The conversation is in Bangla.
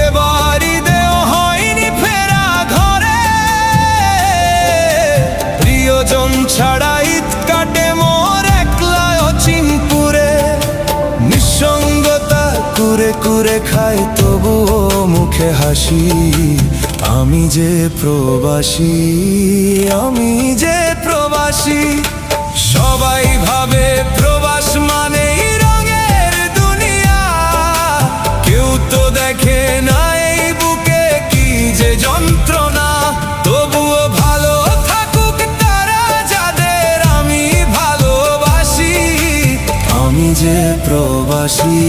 এবার ঈদেও হয়নি ফেরা ঘরে, প্রিয়জন ছাড়া ঈদ কাটে মোর একলা অচিনপুরে। নিঃসঙ্গতা কুরে কুরে খায় তবুও মুখে হাসি, আমি যে প্রবাসী, আমি যে প্রবাসী। সবাই ভাবে প্রবাস মানেই রঙের দুনিয়া, কেউ তো দেখে না এই বুকে কি যে যন্ত্রণা। তবুও ভালো থাকুক তারা যাদের আমি ভালোবাসি, আমি যে প্রবাসী।